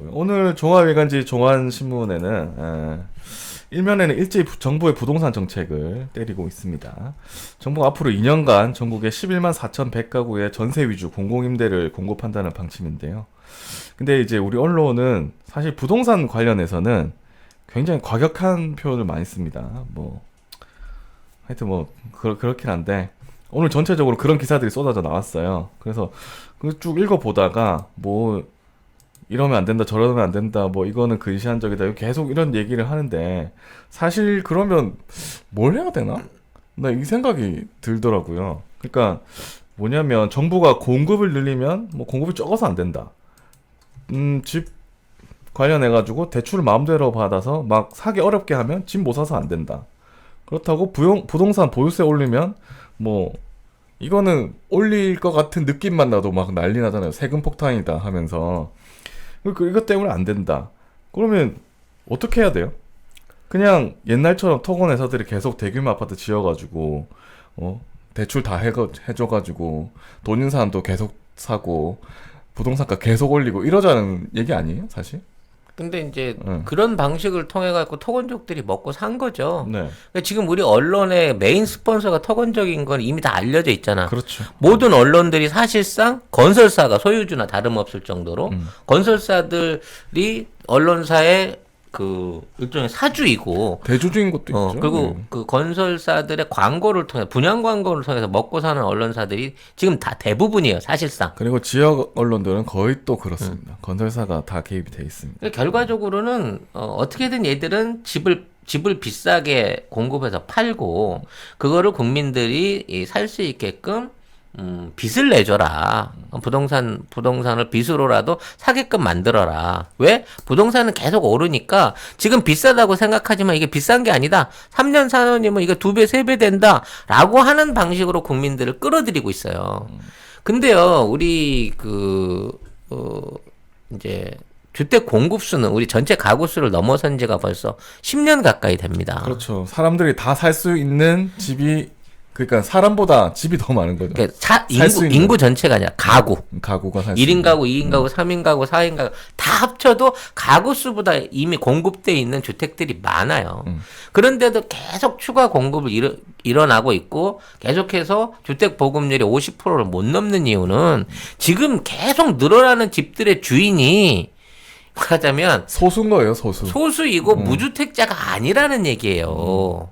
오늘 종합일간지 종합신문에는 일면에는 일제히 정부의 부동산 정책을 때리고 있습니다. 정부가 앞으로 2년간 전국의 11만 4,100가구의 전세 위주 공공임대를 공급한다는 방침인데요. 근데 이제 우리 언론은 사실 부동산 관련해서는 굉장히 과격한 표현을 많이 씁니다. 하여튼 그렇긴 한데 오늘 전체적으로 그런 기사들이 쏟아져 나왔어요. 그래서 쭉 읽어보다가 이러면 안 된다, 저러면 안 된다, 이거는 근시안적이다, 계속 이런 얘기를 하는데, 사실 그러면 뭘 해야 되나? 나 이 생각이 들더라고요. 그러니까, 뭐냐면, 정부가 공급을 늘리면, 공급이 적어서 안 된다. 집 관련해가지고 대출을 마음대로 받아서 막 사기 어렵게 하면 집 못 사서 안 된다. 그렇다고 부동산 보유세 올리면, 이거는 올릴 것 같은 느낌만 나도 막 난리 나잖아요. 세금 폭탄이다 하면서. 이것 때문에 안 된다. 그러면 어떻게 해야 돼요? 그냥 옛날처럼 토건회사들이 계속 대규모 아파트 지어가지고 대출 다 해줘가지고 돈 있는 사람도 계속 사고 부동산가 계속 올리고 이러자는 얘기 아니에요, 사실? 근데 이제 그런 방식을 통해 갖고 토건족들이 먹고 산 거죠. 네. 그러니까 지금 우리 언론의 메인 스폰서가 토건족인 건 이미 다 알려져 있잖아. 그렇죠. 모든 언론들이 사실상 건설사가 소유주나 다름없을 정도로 건설사들이 언론사의 그 일종의 사주이고 대주주인 것도 있죠. 그리고 그 건설사들의 광고를 통해 분양 광고를 통해서 먹고 사는 언론사들이 지금 다 대부분이에요, 사실상. 그리고 지역 언론들은 거의 또 그렇습니다. 건설사가 다 개입이 돼 있습니다. 그러니까 결과적으로는 어떻게든 얘들은 집을 비싸게 공급해서 팔고 그거를 국민들이 살 수 있게끔 빚을 내줘라. 부동산을 빚으로라도 사게끔 만들어라. 왜? 부동산은 계속 오르니까 지금 비싸다고 생각하지만 이게 비싼 게 아니다. 3년, 4년이면 이거 2배, 3배 된다. 라고 하는 방식으로 국민들을 끌어들이고 있어요. 근데요, 우리 이제 주택 공급수는 우리 전체 가구 수를 넘어선 지가 벌써 10년 가까이 됩니다. 그렇죠. 사람들이 다 살 수 있는 집이 그러니까 사람보다 집이 더 많은 거죠. 그러니까 인구 전체가 아니라 가구가 살 1인 가구, 2인 가구, 3인 가구, 4인 가구 다 합쳐도 가구 수보다 이미 공급돼 있는 주택들이 많아요. 그런데도 계속 추가 공급을 일어나고 있고 계속해서 주택 보급률이 50%를 못 넘는 이유는 지금 계속 늘어나는 집들의 주인이 말하자면 소수인 거예요, 소수. 소수이고 무주택자가 아니라는 얘기예요.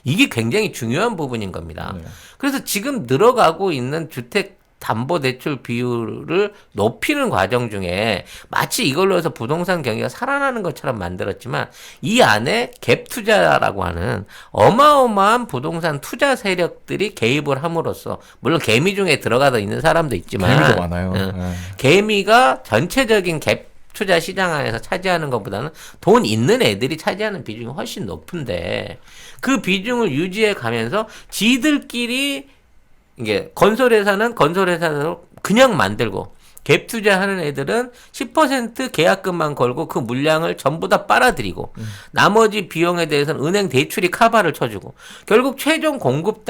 이게 굉장히 중요한 부분인 겁니다. 네. 그래서 지금 늘어가고 있는 주택 담보대출 비율을 높이는 과정 중에 마치 이걸로 해서 부동산 경기가 살아나는 것처럼 만들었지만 이 안에 갭 투자라고 하는 어마어마한 부동산 투자 세력들이 개입을 함으로써 물론 개미 중에 들어가서 있는 사람도 있지만 개미도 많아요. 개미가 전체적인 갭 투자 시장 안에서 차지하는 것보다는 돈 있는 애들이 차지하는 비중이 훨씬 높은데 그 비중을 유지해 가면서 지들끼리 이게 건설회사는 건설회사로 그냥 만들고 갭 투자하는 애들은 10% 계약금만 걸고 그 물량을 전부 다 빨아들이고 나머지 비용에 대해서는 은행 대출이 카바를 쳐주고 결국 최종 공급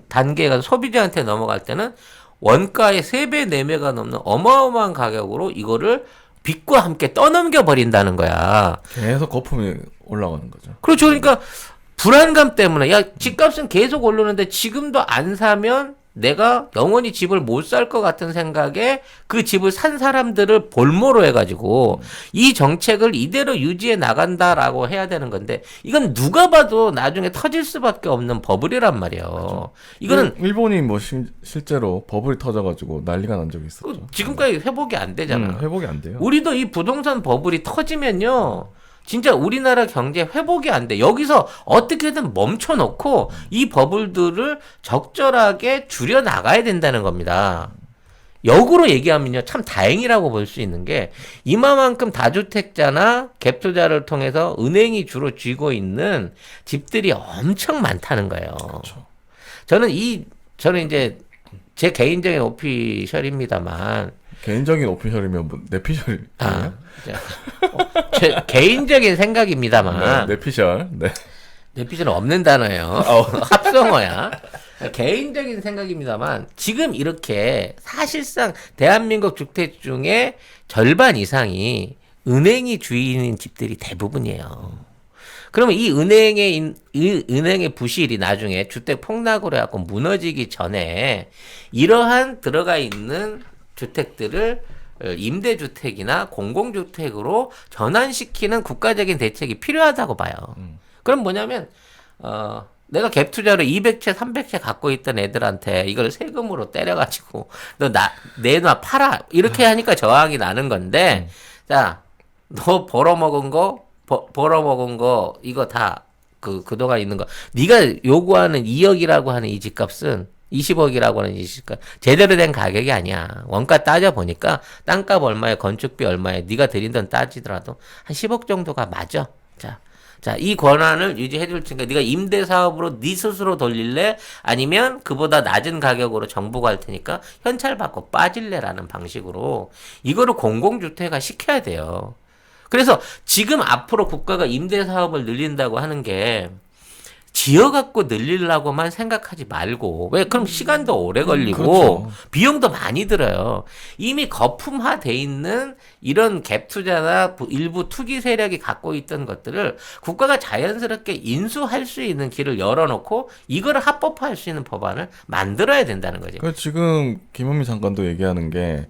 단계가 소비자한테 넘어갈 때는 원가의 3배, 4배가 넘는 어마어마한 가격으로 이거를 빚과 함께 떠넘겨 버린다는 거야. 계속 거품이 올라가는 거죠. 그렇죠. 그러니까 불안감 때문에 집값은 계속 오르는데 지금도 안 사면 내가 영원히 집을 못 살 것 같은 생각에 그 집을 산 사람들을 볼모로 해가지고 이 정책을 이대로 유지해 나간다라고 해야 되는 건데 이건 누가 봐도 나중에 터질 수밖에 없는 버블이란 말이에요. 그렇죠. 이거는 일본이 실제로 버블이 터져가지고 난리가 난 적이 있었죠. 지금까지 회복이 안 되잖아. 회복이 안 돼요. 우리도 이 부동산 버블이 터지면요. 진짜 우리나라 경제 회복이 안 돼. 여기서 어떻게든 멈춰놓고 이 버블들을 적절하게 줄여나가야 된다는 겁니다. 역으로 얘기하면요. 참 다행이라고 볼 수 있는 게 이마만큼 다주택자나 갭투자를 통해서 은행이 주로 쥐고 있는 집들이 엄청 많다는 거예요. 그렇죠. 저는 이제 제 개인적인 오피셜입니다만 개인적인 오피셜이면 내피셜이에요? 제 개인적인 생각입니다만 내피셜. 네. 내피셜은 없는 단어예요. 합성어야. 개인적인 생각입니다만 지금 이렇게 사실상 대한민국 주택 중에 절반 이상이 은행이 주인인 집들이 대부분이에요. 그러면 이 은행의 부실이 나중에 주택 폭락으로 해갖고 무너지기 전에 이러한 들어가 있는 주택들을 임대주택이나 공공주택으로 전환시키는 국가적인 대책이 필요하다고 봐요. 그럼 뭐냐면, 내가 갭 투자로 200채, 300채 갖고 있던 애들한테 이걸 세금으로 때려가지고, 내놔, 팔아. 이렇게 하니까 저항이 나는 건데, 자, 너 벌어먹은 거, 이거 다, 그동안 있는 거. 네가 요구하는 2억이라고 하는 이 집값은 20억이라고 하는 이 집값 제대로 된 가격이 아니야. 원가 따져보니까 땅값 얼마에 건축비 얼마에 네가 들인 돈 따지더라도 한 10억 정도가 맞아. 자, 이 권한을 유지해 줄 테니까 네가 임대 사업으로 네 스스로 돌릴래? 아니면 그보다 낮은 가격으로 정부가 할 테니까 현찰 받고 빠질래라는 방식으로 이거를 공공주택화 시켜야 돼요. 그래서 지금 앞으로 국가가 임대 사업을 늘린다고 하는 게 지어갖고 늘리려고만 생각하지 말고, 왜? 그럼 시간도 오래 걸리고, 그렇죠. 비용도 많이 들어요. 이미 거품화돼 있는 이런 갭 투자나 일부 투기 세력이 갖고 있던 것들을 국가가 자연스럽게 인수할 수 있는 길을 열어놓고, 이거를 합법화할 수 있는 법안을 만들어야 된다는 거죠. 그 지금 김현미 장관도 얘기하는 게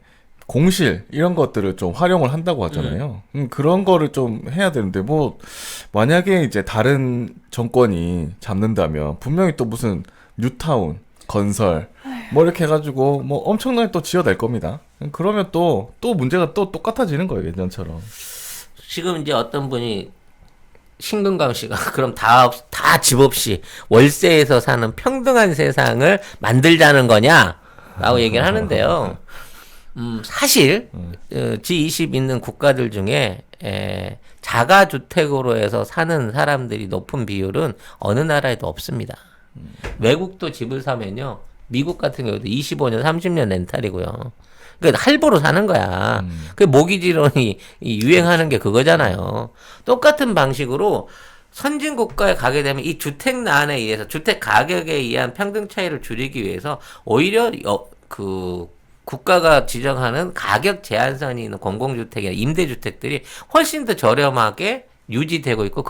공실 이런 것들을 좀 활용을 한다고 하잖아요. 그런 거를 좀 해야 되는데 뭐 만약에 이제 다른 정권이 잡는다면 분명히 또 무슨 뉴타운 건설 뭐 이렇게 해가지고 뭐 엄청나게 또 지어낼 겁니다. 그러면 또 문제가 또 똑같아지는 거예요, 예전처럼. 지금 이제 어떤 분이 신근감 씨가 그럼 다 집 없이 월세에서 사는 평등한 세상을 만들자는 거냐라고 얘기를 하는데요. 사실 G20 있는 국가들 중에 자가주택으로 해서 사는 사람들이 높은 비율은 어느 나라에도 없습니다. 외국도 집을 사면요, 미국 같은 경우도 25년, 30년 렌탈이고요. 그러니까 할부로 사는 거야. 그 모기지론이 유행하는 게 그거잖아요. 똑같은 방식으로 선진 국가에 가게 되면 이 주택난에 의해서 주택 가격에 의한 평등 차이를 줄이기 위해서 오히려 국가가 지정하는 가격 제한선이 있는 공공주택이나 임대주택들이 훨씬 더 저렴하게 유지되고 있고,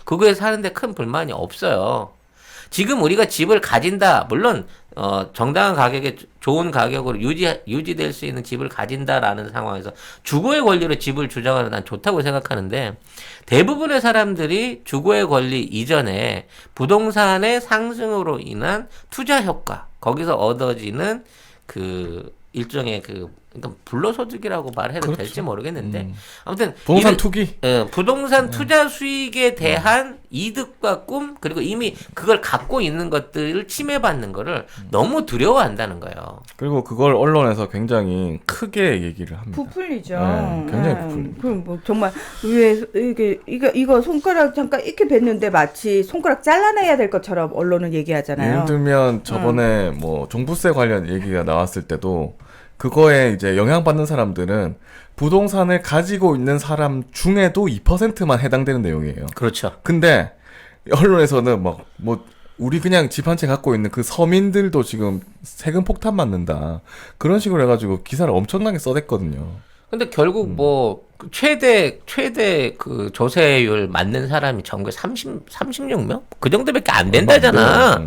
그거에 사는데 큰 불만이 없어요. 지금 우리가 집을 가진다, 물론, 정당한 가격에 좋은 가격으로 유지될 수 있는 집을 가진다라는 상황에서 주거의 권리로 집을 주장하는 난 좋다고 생각하는데, 대부분의 사람들이 주거의 권리 이전에 부동산의 상승으로 인한 투자 효과, 거기서 얻어지는 일종의 그러니까 불로소득이라고 말해도 그렇죠. 될지 모르겠는데, 아무튼 부동산 투기. 부동산 투자 수익에 대한 이득과 꿈, 그리고 이미 그걸 갖고 있는 것들을 침해받는 거를 너무 두려워한다는 거예요. 그리고 그걸 언론에서 굉장히 크게 얘기를 합니다. 부풀리죠. 네, 굉장히 부풀립니다. 그럼 뭐 정말 왜 이거 손가락 잠깐 이렇게 뱉는데 마치 손가락 잘라내야 될 것처럼 언론은 얘기하잖아요. 예를 들면 저번에 뭐 종부세 관련 얘기가 나왔을 때도 그거에 이제 영향받는 사람들은 부동산을 가지고 있는 사람 중에도 2%만 해당되는 내용이에요. 그렇죠. 근데 언론에서는 막 뭐 우리 그냥 집 한 채 갖고 있는 그 서민들도 지금 세금 폭탄 맞는다, 그런 식으로 해가지고 기사를 엄청나게 써댔거든요. 근데 결국 뭐 최대 그 조세율 맞는 사람이 전국에 36명? 그 정도밖에 안 된다잖아.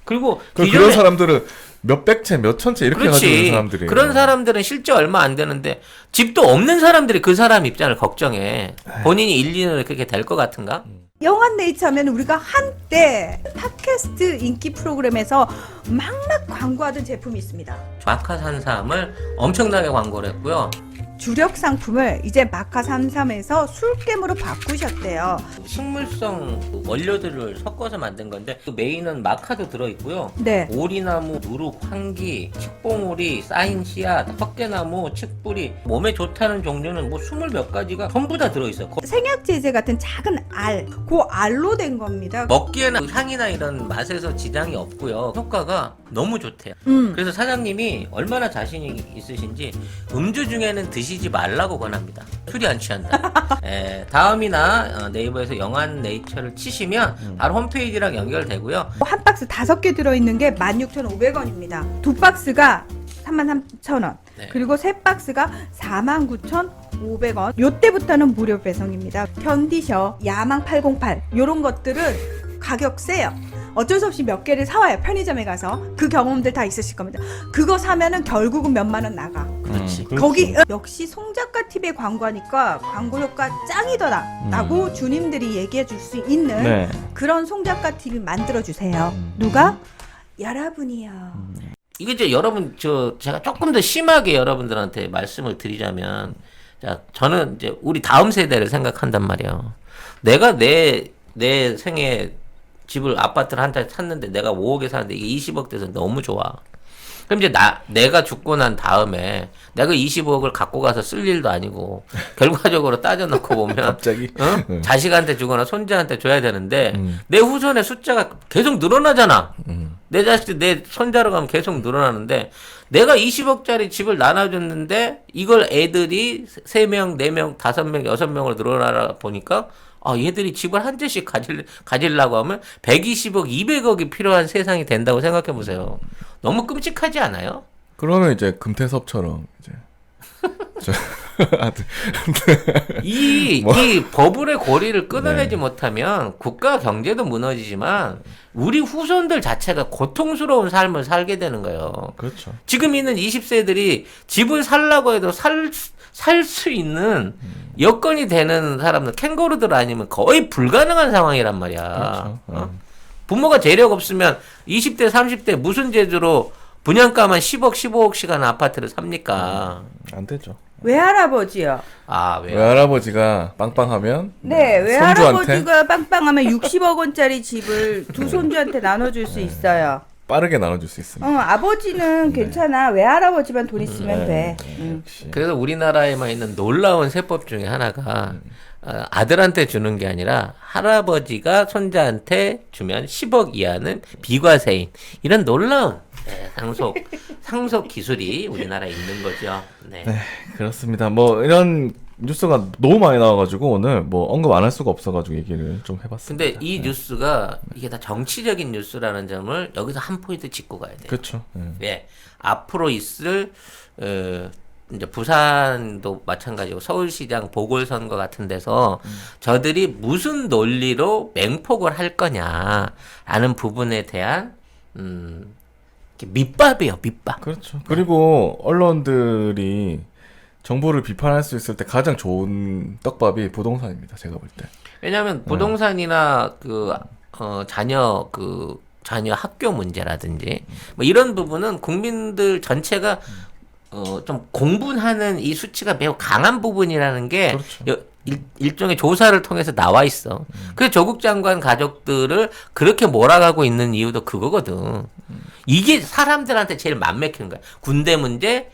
그리고 그런 사람들은 몇백 채, 몇천 채 이렇게 가지고 있는 사람들이. 그런 사람들은 실제 얼마 안 되는데 집도 없는 사람들이 그 사람 입장을 걱정해. 본인이 1, 2년을 그렇게 될 것 같은가? 영한네이처 하면 우리가 한때 팟캐스트 인기 프로그램에서 막막 광고하던 제품이 있습니다. 마카산삼을 엄청나게 광고를 했고요. 주력 상품을 이제 마카33에서 술겜으로 바꾸셨대요. 식물성 원료들을 섞어서 만든 건데 그 메인은 마카도 들어있고요. 네. 오리나무, 누룩, 황기, 칡봉오리, 쌓인 씨앗, 헛개나무, 칡뿌리, 몸에 좋다는 종류는 뭐 20몇 가지가 전부 다 들어있어요. 생약제제 같은 작은 알, 그 알로 된 겁니다. 먹기에는 향이나 이런 맛에서 지장이 없고요. 효과가 너무 좋대요. 그래서 사장님이 얼마나 자신이 있으신지 음주 중에는 드시지 말라고 권합니다. 술이 안 취한다. 다음이나 네이버에서 영한네이처를 치시면 바로 홈페이지랑 연결되고요. 한 박스 5개 들어있는 게 16,500원입니다. 두 박스가 33,000원. 그리고 새 박스가 49,500원. 요때부터는 무료 배송입니다. 견디셔, 야망 808 요런 것들은 가격 세요. 어쩔 수 없이 몇 개를 사와요. 편의점에 가서. 그 경험들 다 있으실 겁니다. 그거 사면은 결국은 몇만 원 나가. 그렇지. 거기 역시 송작가 TV의 광고하니까 광고 효과 짱이더라라고 주님들이 얘기해 줄 수 있는 네. 그런 송작가 TV 만들어 주세요. 누가? 여러분이요. 이거 이제 여러분 제가 조금 더 심하게 여러분들한테 말씀을 드리자면, 자 저는 이제 우리 다음 세대를 생각한단 말이에요. 내가 내 생에 집을 아파트를 한 채 샀는데 내가 5억에 사는데 이게 20억 돼서 너무 좋아. 그럼 이제 내가 죽고 난 다음에 내가 20억을 갖고 가서 쓸 일도 아니고 결과적으로 따져놓고 보면 갑자기 자식한테 주거나 손자한테 줘야 되는데 내 후손의 숫자가 계속 늘어나잖아. 내 자식 내 손자로 가면 계속 늘어나는데 내가 20억짜리 집을 나눠줬는데 이걸 애들이 3명, 4명, 5명, 6명으로 늘어나다 보니까 얘들이 집을 한 채씩 가지려고 하면 120억, 200억이 필요한 세상이 된다고 생각해 보세요. 너무 끔찍하지 않아요? 그러면 이제 금태섭처럼 이제 이 버블의 고리를 끊어내지 못하면 국가 경제도 무너지지만 우리 후손들 자체가 고통스러운 삶을 살게 되는 거예요. 그렇죠. 지금 있는 20세들이 집을 살라고 해도 살 수 있는 여건이 되는 사람들, 캥거루들 아니면 거의 불가능한 상황이란 말이야. 그렇죠. 부모가 재력 없으면 20대, 30대 무슨 재주로 분양가만 10억, 15억씩 하는 아파트를 삽니까? 안 되죠. 외할아버지요. 왜요? 외할아버지가 빵빵하면 네, 손주한테? 외할아버지가 빵빵하면 60억 원짜리 집을 두 손주한테 나눠줄 수 있어요. 빠르게 나눠줄 수 있습니다. 아버지는 괜찮아. 외할아버지만 돈 있으면 돼. 역시. 그래서 우리나라에만 있는 놀라운 세법 중에 하나가 아들한테 주는 게 아니라 할아버지가 손자한테 주면 10억 이하는 비과세인, 이런 놀라운 상속 기술이 우리나라에 있는 거죠. 네. 네, 그렇습니다. 뭐 이런 뉴스가 너무 많이 나와가지고 오늘 뭐 언급 안 할 수가 없어가지고 얘기를 좀 해봤습니다. 근데 이 뉴스가 이게 다 정치적인 뉴스라는 점을 여기서 한 포인트 짚고 가야 돼요. 그렇죠. 예. 앞으로 있을 이제 부산도 마찬가지고 서울시장 보궐선거 같은 데서 저들이 무슨 논리로 맹폭을 할 거냐라는 부분에 대한 밑밥이에요, 밑밥. 그렇죠. 그리고 언론들이 정부를 비판할 수 있을 때 가장 좋은 떡밥이 부동산입니다. 제가 볼 때. 왜냐하면 부동산이나 자녀 학교 문제라든지 뭐 이런 부분은 국민들 전체가 좀 공분하는 이 수치가 매우 강한 부분이라는 게 그렇죠. 일종의 조사를 통해서 나와 있어. 그래서 조국 장관 가족들을 그렇게 몰아가고 있는 이유도 그거거든. 이게 사람들한테 제일 맘맥히는 거야. 군대 문제,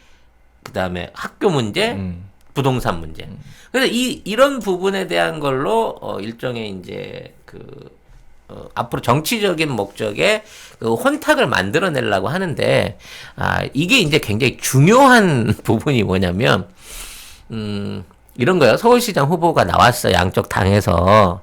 그다음에 학교 문제, 부동산 문제. 그래서 이런 부분에 대한 걸로 일종의 이제 앞으로 정치적인 목적의 혼탁을 만들어내려고 하는데, 이게 이제 굉장히 중요한 부분이 뭐냐면, 이런 거예요. 서울시장 후보가 나왔어, 양쪽 당에서.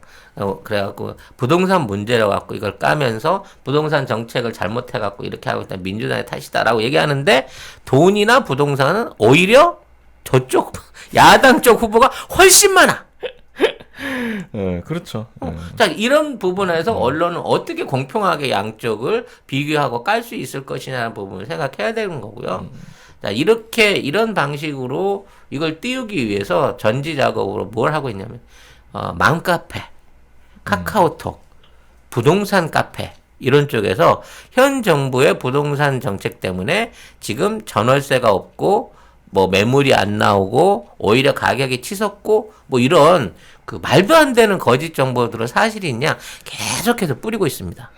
그래갖고 부동산 문제라고 갖고 이걸 까면서 부동산 정책을 잘못해갖고 이렇게 하고 있다, 민주당의 탓이다라고 얘기하는데, 돈이나 부동산은 오히려 저쪽 야당 쪽 후보가 훨씬 많아. 네, 그렇죠. 자, 이런 부분에서 언론은 어떻게 공평하게 양쪽을 비교하고 깔 수 있을 것이냐는 부분을 생각해야 되는 거고요. 자, 이런 방식으로 이걸 띄우기 위해서 전지 작업으로 뭘 하고 있냐면, 맘카페, 카카오톡, 부동산 카페, 이런 쪽에서 현 정부의 부동산 정책 때문에 지금 전월세가 없고, 뭐 매물이 안 나오고, 오히려 가격이 치솟고, 뭐 이런 말도 안 되는 거짓 정보들은 사실이냐 계속해서 뿌리고 있습니다.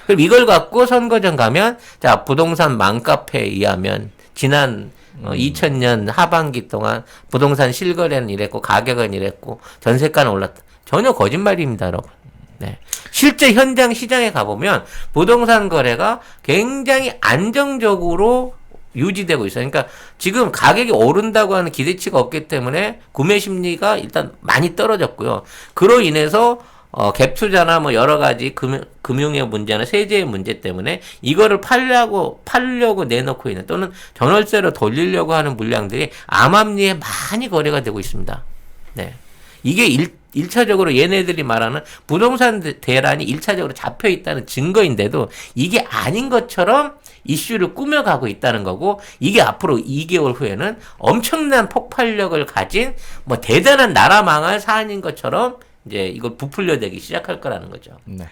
그럼 이걸 갖고 선거전 가면, 자, 부동산 맘카페에 의하면 지난 2000년 하반기 동안 부동산 실거래는 이랬고 가격은 이랬고 전세가는 올랐다. 전혀 거짓말입니다, 여러분. 네. 실제 현장 시장에 가보면 부동산 거래가 굉장히 안정적으로 유지되고 있어요. 그러니까 지금 가격이 오른다고 하는 기대치가 없기 때문에 구매 심리가 일단 많이 떨어졌고요. 그로 인해서 갭 투자나 뭐 여러 가지 금융의 문제나 세제의 문제 때문에 이거를 팔려고 내놓고 있는 또는 전월세로 돌리려고 하는 물량들이 암암리에 많이 거래가 되고 있습니다. 네. 이게 1차적으로 얘네들이 말하는 부동산 대란이 1차적으로 잡혀 있다는 증거인데도 이게 아닌 것처럼 이슈를 꾸며가고 있다는 거고, 이게 앞으로 2개월 후에는 엄청난 폭발력을 가진 뭐 대단한 나라 망할 사안인 것처럼 이제 이걸 부풀려대기 시작할 거라는 거죠. 네.